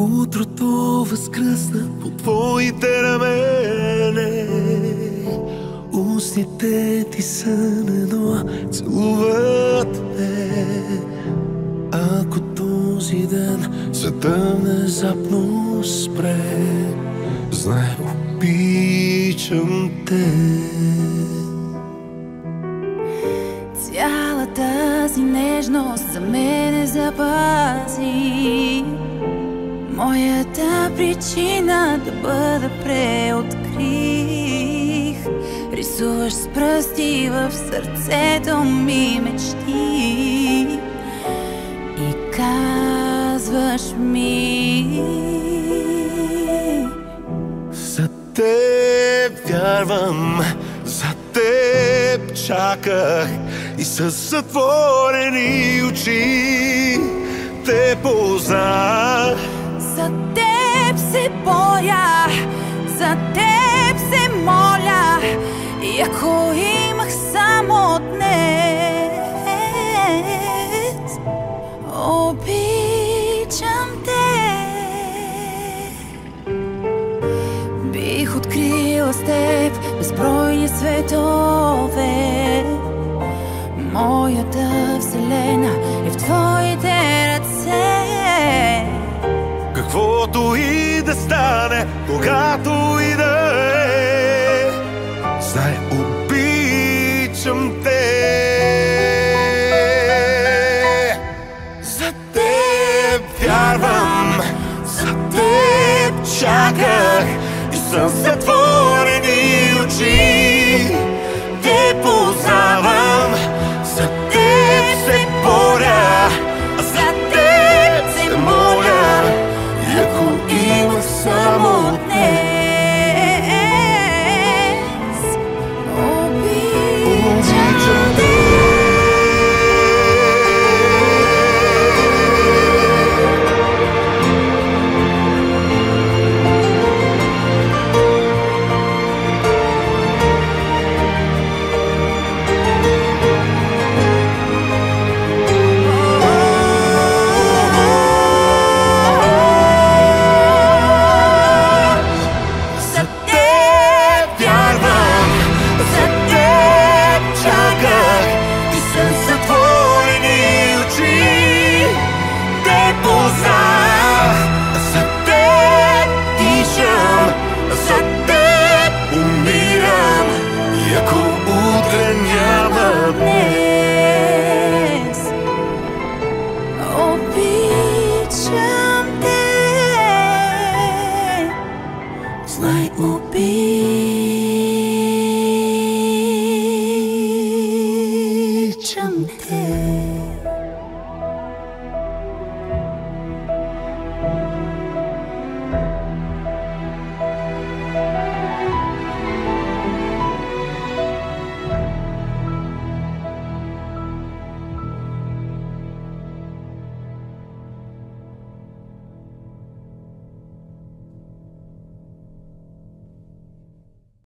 Утрото възкръсна по твоите рамене. Устните ти са едно целуват ме. Ако този ден света внезапно спре, знай, обичам те. Цяла тази нежност за мене запази моята причина да бъда преоткрих. Рисуваш с пръсти в сърцето ми мечти и казваш ми: за теб вярвам, за теб чаках и със затворени очи те познах. За теб се боря, за теб се моля, и ако имах само днес, обичам те. Бих открила с теб безбройни светове. Моята вселена е в твоите ръце. Каквото и да стане, когато и да е, знай, обичам те. За теб вярвам, за теб чаках и със затворени очи те познавам. За теб се боря, за теб се моля, и ако има само днес, обичам те. Знай, обичам